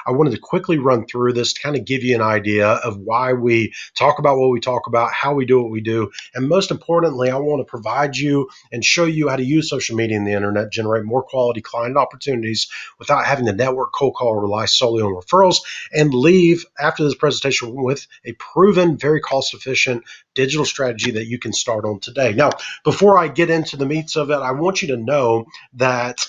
I wanted to quickly run through this to kind of give you an idea of why we talk about what we talk about, how we do what we do, and most importantly, I want to provide you and show you how to use social media and the internet, generate more quality client opportunities without having to network, cold call, or rely solely on referrals, and leave after this presentation with a proven, very cost efficient digital strategy that you can start on today. Now, before I get into the meats of it, I want you to know that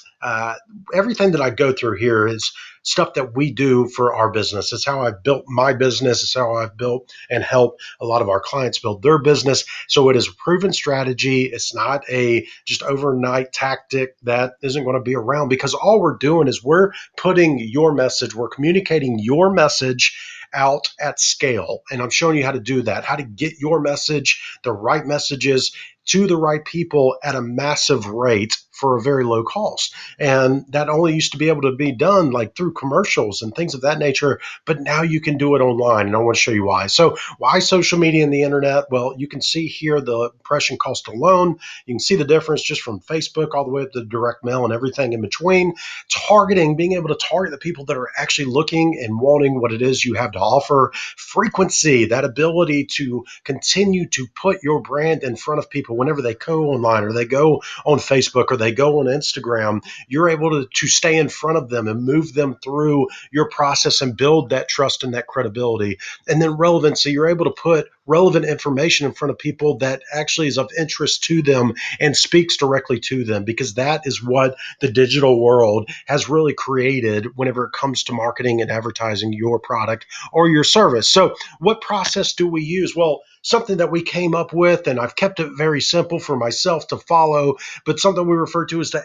everything that I go through here is stuff that we do for our business. It's how I've built my business. It's how I've built and helped a lot of our clients build their business. So it is a proven strategy. It's not a just overnight tactic that isn't going to be around, because all we're doing is we're putting your message, we're communicating your message out at scale. And I'm showing you how to do that, how to get your message, the right messages to the right people at a massive rate for a very low cost. And that only used to be able to be done like through commercials and things of that nature, but now you can do it online. And I want to show you why. So why social media and the internet? Well, you can see here the impression cost alone. You can see the difference just from Facebook all the way up to direct mail and everything in between. Targeting, being able to target the people that are actually looking and wanting what it is you have to offer. Frequency, that ability to continue to put your brand in front of people whenever they go online or they go on Facebook or they go on Instagram. You're able to stay in front of them and move them through your process and build that trust and that credibility. And then relevancy, you're able to put relevant information in front of people that actually is of interest to them and speaks directly to them, because that is what the digital world has really created whenever it comes to marketing and advertising your product or your service. So what process do we use? Well, something that we came up with, and I've kept it very simple for myself to follow, but something we refer to as the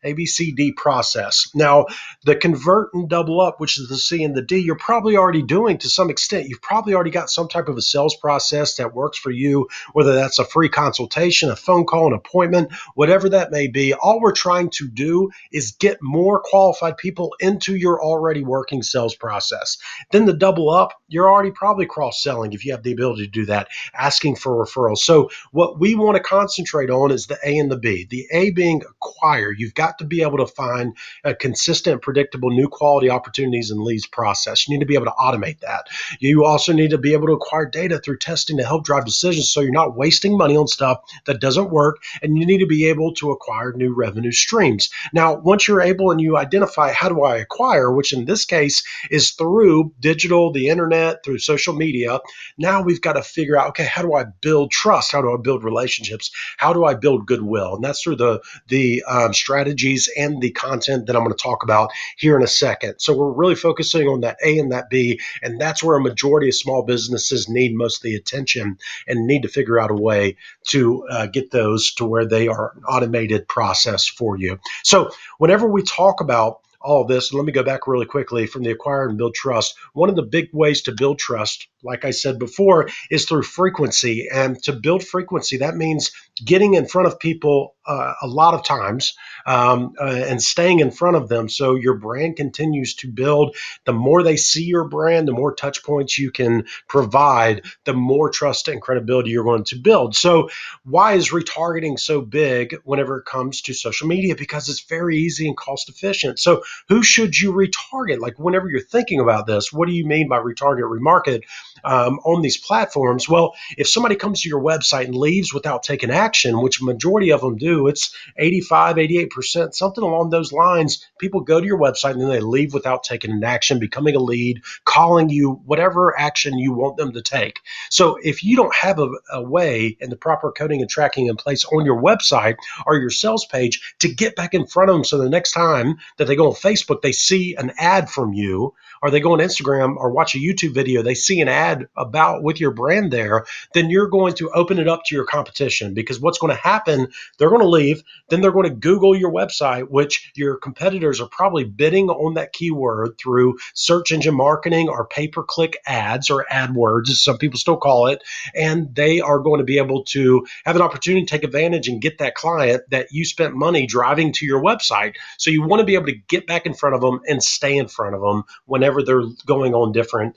ABCD process. Now, the convert and double up, which is the C and the D, you're probably already doing to some extent. You've probably already got some type of a sales process that works for you, whether that's a free consultation, a phone call, an appointment, whatever that may be. All we're trying to do is get more qualified people into your already working sales process. Then the double up, you're already probably cross-selling if you have the ability to do that, asking for referrals. So what we want to concentrate on is the A and the B. The A being acquire. You've got to be able to find a consistent, predictable, new quality opportunities and leads process. You need to be able to automate that. You also need to be able to acquire data through testing to help drive decisions so you're not wasting money on stuff that doesn't work. And you need to be able to acquire new revenue streams. Now, once you're able and you identify how do I acquire, which in this case is through digital, the internet, through social media, now we've got to figure out, okay, how do I build trust? How do I build relationships? How do I build goodwill? And that's through the strategies and the content that I'm going to talk about here in a second. So we're really focusing on that A and that B, and that's where a majority of small businesses need most of the attention and need to figure out a way to get those to where they are an automated process for you. So whenever we talk about all of this, let me go back really quickly from the acquire and build trust. One of the big ways to build trust, like I said before, is through frequency. And to build frequency, that means getting in front of people a lot of times and staying in front of them so your brand continues to build. The more they see your brand, the more touch points you can provide, the more trust and credibility you're going to build. So why is retargeting so big whenever it comes to social media? Because it's very easy and cost efficient. So who should you retarget? Like whenever you're thinking about this, what do you mean by retarget, remarket on these platforms? Well, if somebody comes to your website and leaves without taking action, which majority of them do, it's 85, 88%, something along those lines. People go to your website and then they leave without taking an action, becoming a lead, calling you, whatever action you want them to take. So if you don't have a way and the proper coding and tracking in place on your website or your sales page to get back in front of them, so the next time that they go on Facebook, they see an ad from you, or they go on Instagram or watch a YouTube video, they see an ad about with your brand there, then you're going to open it up to your competition, because what's going to happen, they're going to leave, then they're going to Google your website, which your competitors are probably bidding on that keyword through search engine marketing or pay-per-click ads, or AdWords, as some people still call it, and they are going to be able to have an opportunity to take advantage and get that client that you spent money driving to your website. So you want to be able to get back in front of them and stay in front of them whenever they're going on different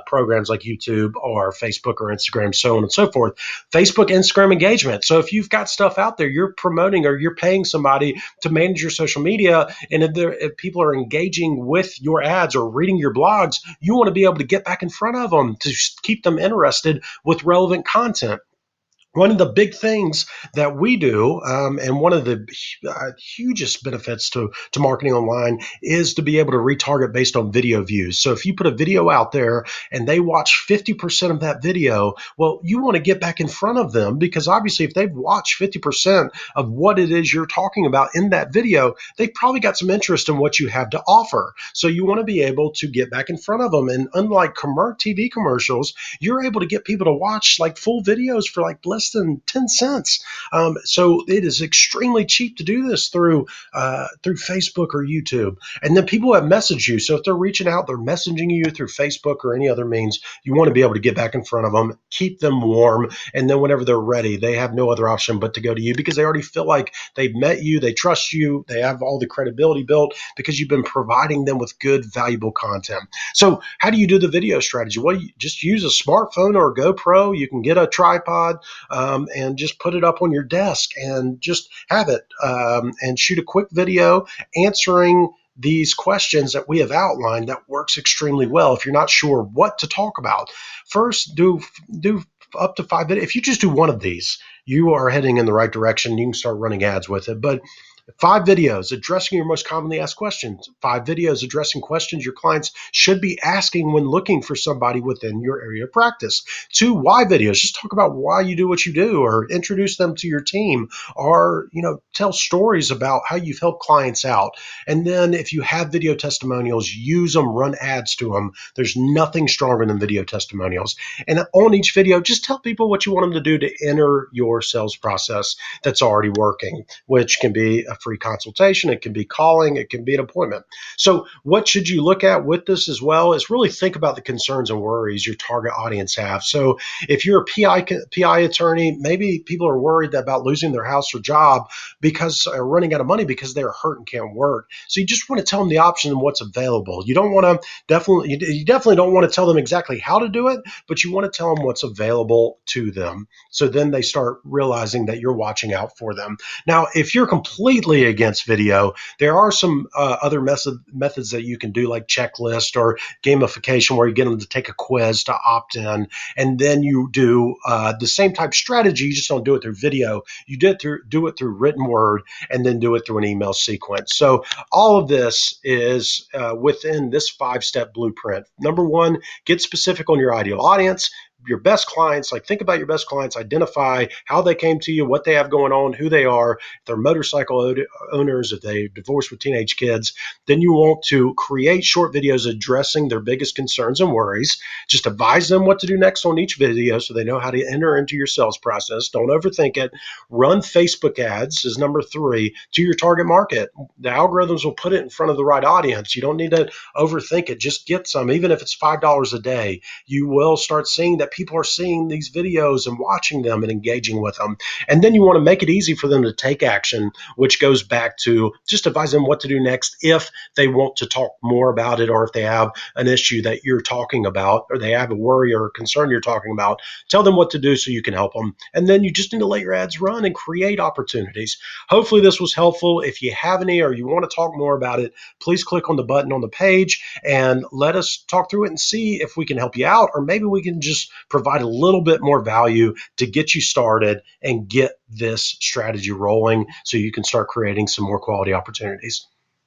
programs like YouTube YouTube or Facebook or Instagram, so on and so forth. Facebook, Instagram engagement. So if you've got stuff out there you're promoting or you're paying somebody to manage your social media, and if people are engaging with your ads or reading your blogs, you want to be able to get back in front of them to keep them interested with relevant content. One of the big things that we do, and one of the hugest benefits to marketing online, is to be able to retarget based on video views. So if you put a video out there and they watch 50% of that video, well, you want to get back in front of them, because obviously if they've watched 50% of what it is you're talking about in that video, they've probably got some interest in what you have to offer. So you want to be able to get back in front of them. And unlike TV commercials, you're able to get people to watch like full videos for like less than 10 cents. So it is extremely cheap to do this through Facebook or YouTube. And then people have messaged you. So if they're reaching out, they're messaging you through Facebook or any other means, you want to be able to get back in front of them, keep them warm. And then whenever they're ready, they have no other option but to go to you, because they already feel like they've met you, they trust you, they have all the credibility built because you've been providing them with good, valuable content. So how do you do the video strategy? Well, you just use a smartphone or a GoPro. You can get a tripod and just put it up on your desk and just have it and shoot a quick video answering these questions that we have outlined. That works extremely well if you're not sure what to talk about. First, do up to 5 minutes. If you just do one of these, you are heading in the right direction. You can start running ads with it. But 5 videos addressing your most commonly asked questions. 5 videos addressing questions your clients should be asking when looking for somebody within your area of practice. 2 why videos. Just talk about why you do what you do, or introduce them to your team, or tell stories about how you've helped clients out. And then if you have video testimonials, use them, run ads to them. There's nothing stronger than video testimonials. And on each video, just tell people what you want them to do to enter your sales process that's already working, which can be a free consultation, it can be calling, it can be an appointment. So what should you look at with this as well is really think about the concerns and worries your target audience have. So if you're a PI attorney, maybe people are worried about losing their house or job because running out of money because they're hurt and can't work. So you just want to tell them the option and what's available. You don't want to you definitely don't want to tell them exactly how to do it, but you want to tell them what's available to them. So then they start realizing that you're watching out for them. Now, if you're completely against video, there are some other methods that you can do, like checklist or gamification, where you get them to take a quiz to opt in, and then you do the same type strategy. You just don't do it through video. You do it through written word, and then do it through an email sequence. So all of this is within this 5-step blueprint. Number one, get specific on your ideal audience. Your best clients, like think about your best clients, identify how they came to you, what they have going on, who they are. If they're motorcycle owners, if they divorced with teenage kids, then you want to create short videos addressing their biggest concerns and worries. Just advise them what to do next on each video so they know how to enter into your sales process. Don't overthink it. Run Facebook ads is number 3 to your target market. The algorithms will put it in front of the right audience. You don't need to overthink it. Just get some, even if it's $5 a day. You will start seeing that people are seeing these videos and watching them and engaging with them. And then you want to make it easy for them to take action, which goes back to just advise them what to do next if they want to talk more about it, or if they have an issue that you're talking about, or they have a worry or a concern you're talking about. Tell them what to do so you can help them. And then you just need to let your ads run and create opportunities. Hopefully this was helpful. If you have any or you want to talk more about it, please click on the button on the page and let us talk through it and see if we can help you out, or maybe we can just provide a little bit more value to get you started and get this strategy rolling so you can start creating some more quality opportunities.